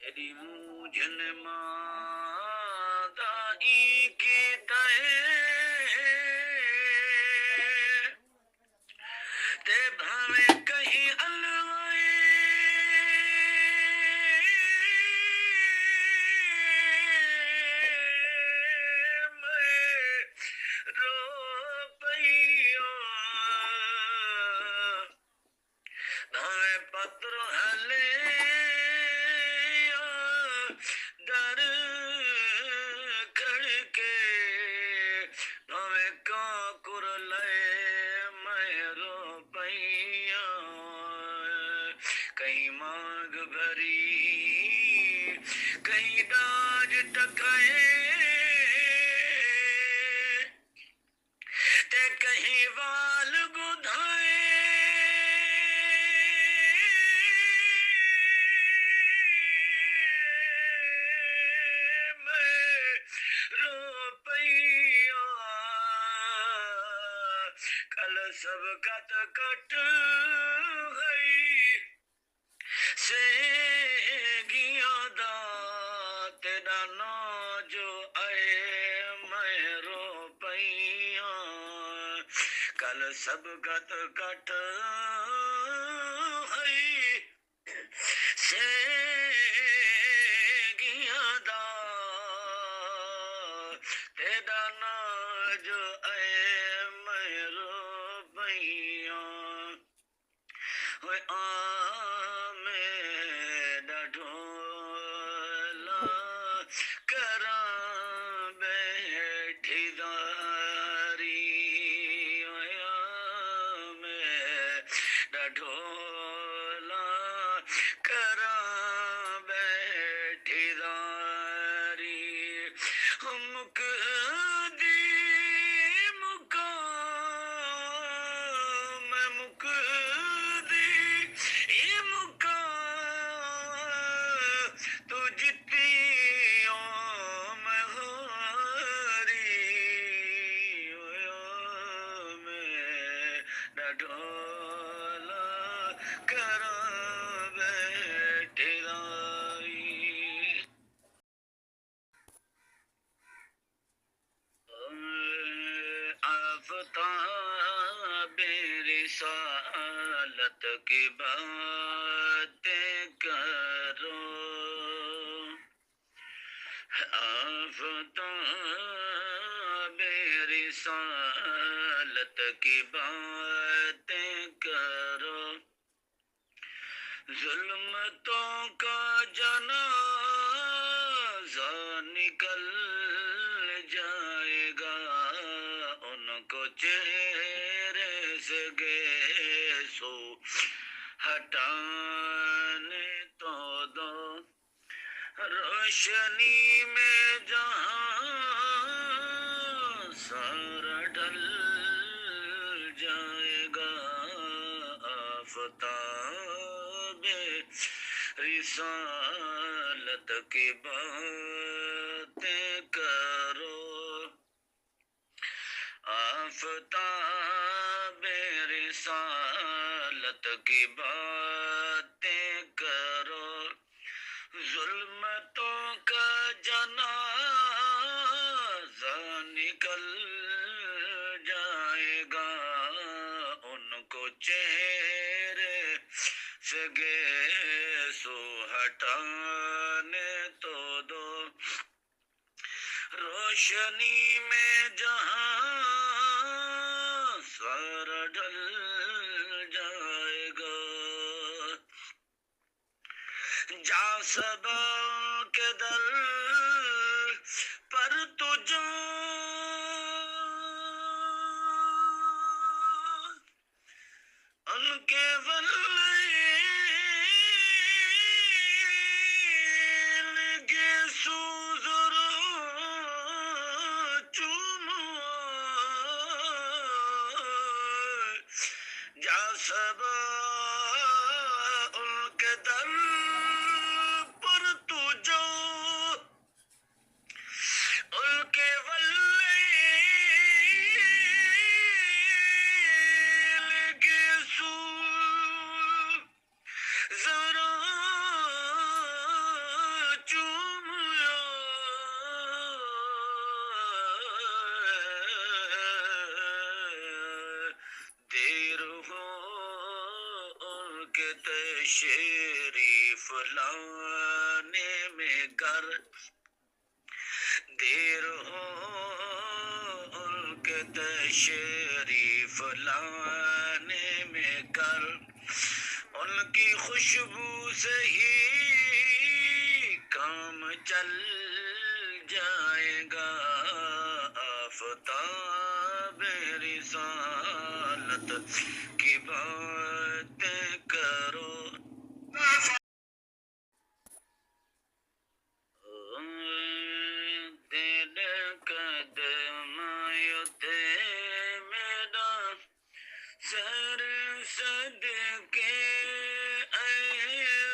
तेरी मुझन मादाई की तहे ते भावे कहीं अलवाए मैं रो पैया भावे पत्र हले दर खड़के भावे काकुर लय मैं रो पैया कहीं मांग भरी कहीं दाज टकाए ते कहीं वाल गुधाए मैं रो पैया कल सब कट कट गई से गिया दा तेरा ना जो आए मैं रो पैया कल सब गत कट हई से गिया दा तेरा ना जो आए मैं रो पैया आ में ढोला करा बैठी दारी में ढोला करा बैठी दारी मुक दी मुका मैं मुक दी ये मुका तू जितनी मैं हारी मैं ढोला करा बैठे लाई आफताबे रिसालत की बातें करो आफताबे रिसालत की बातें करो जुल्मतों का जनाजा निकल जाएगा उनको चेहरे से गैसो हटाने तो दो रोशनी में जहां सारा ढल जाएगा आफताबे रिसालत की बातें करो आफताबे रिसालत की बातें करो जुल्मतों का जनाजा निकल जाएगा उनको चेहरे से गैसो हटाने तो दो रोशनी में जहां सारा ढल जाएगा जा सबा के दर पर तुझो उनके लगे सूजरो चुमो जा सबा उनके दर पर तुझो उनके लगे सूजरो तशरीफ लाने में कर देर हो, उनके तशरीफ लाने में कर, उनकी खुशबू से ही काम चल जाएगा। आफताब रिसालत की बातें करो, तेरे कदम युते मेरा सर सदके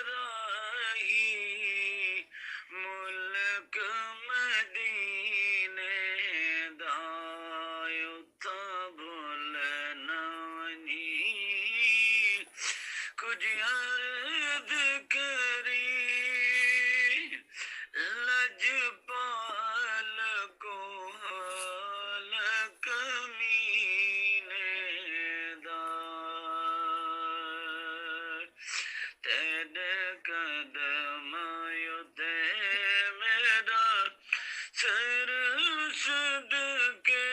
राही, मुल्क मदीने दायो था भूलना नहीं, कुछ अर्ज करी लजपाल को हाल कमीने दार, तेरे कदम युते मेरा सर सदके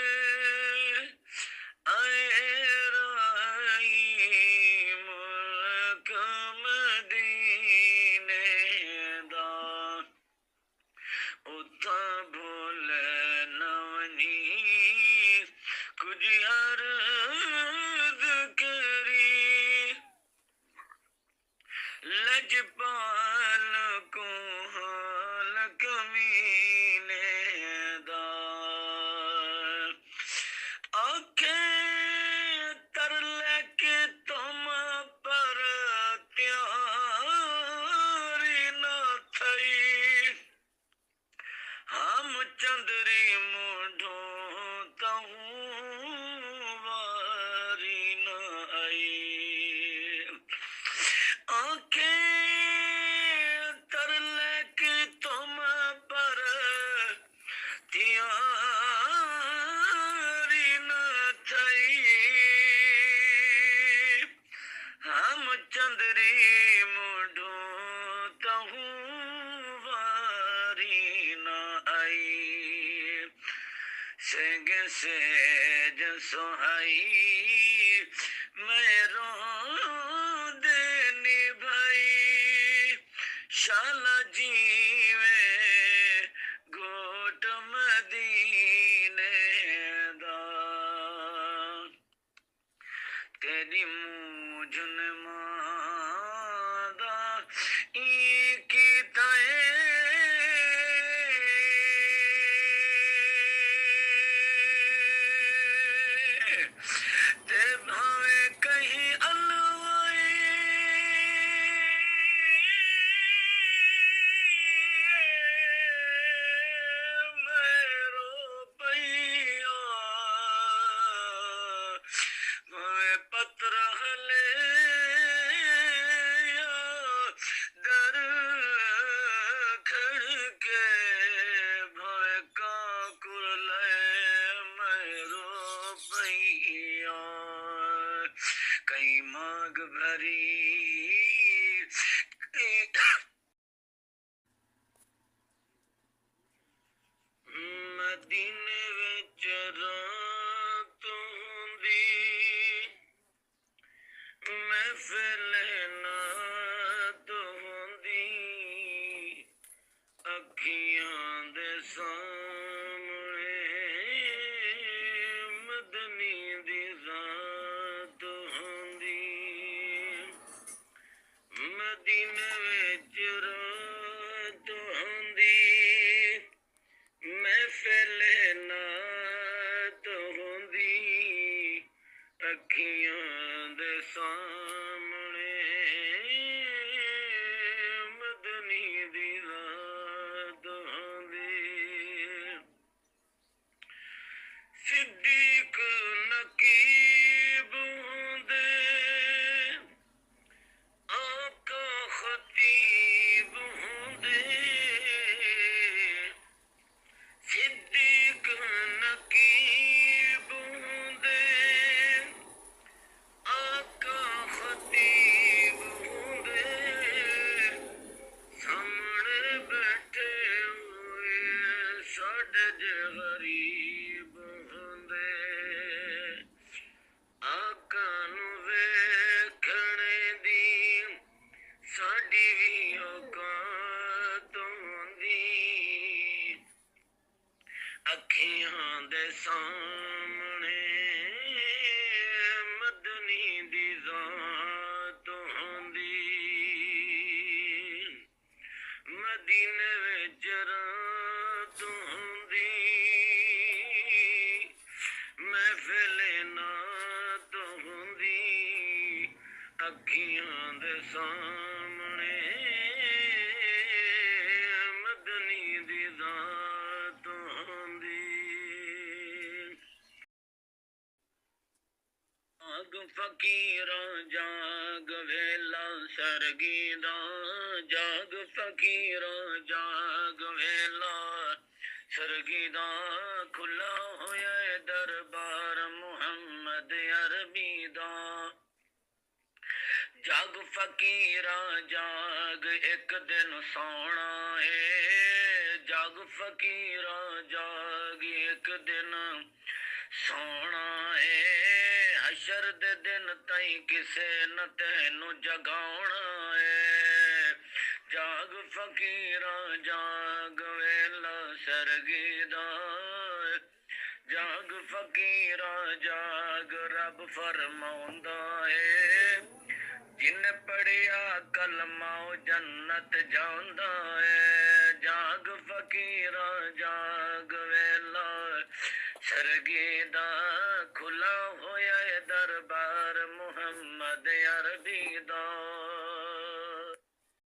राही, मुल्क मदीने दा उता भूलना नहीं, कुछ अर्ज करी लजपाल को हाल कमीने दार, आंखें तरले के तुम पर त्यारी न थई, हम चंदरी मुढ़ो तहूँ वारी न आई, आंखें तरले के तुम पर त्यारी न थई, हम चंदरी मुढ़ो तहूँ वारी न आई, सेग से जसोहाई मेरो देनी भाई, शाला जीवे गोट मदीने दा, तेरी मूझन मादा की ताए ते भावे कहीं अलवाए, मेरो पैया भावे पत्र हले दर खड़के, भावे काकुर ले मेरो पैया, कई माग भरी मदीने विच रात हुंदी, महफिल नात हुंदी, अखियां दे सामने मदनी दी रात हुंदी, मदीने विच रात हुंदी, महफिल नात दे सामने मदनी दी जात होंदी मदीने विच रात होंदी महफिल नात होंदी अखियां दे सामने मदनी दी जात होंदी जाग फकीरां जाग वेला सरगी दा जाग फकीरां जाग वेला सरगी दा खुला होया दरबार मुहम्मद अरबी दा जाग फकीरां जाग एक दिन सोना है जाग फकीरां जाग एक दिन सोना है हशर दे दिन ताई किसे न तैनू जगाउणा है जाग फकीरां जाग वेला सरगी दा जाग फकीरां जाग रब फरमाउंदा है जिन पढ़िया कलमा जन्नत जांदा है जाग फकीरां जाग वेला सरगी दा खुला होया दरबार मुहम्मद अरबी दा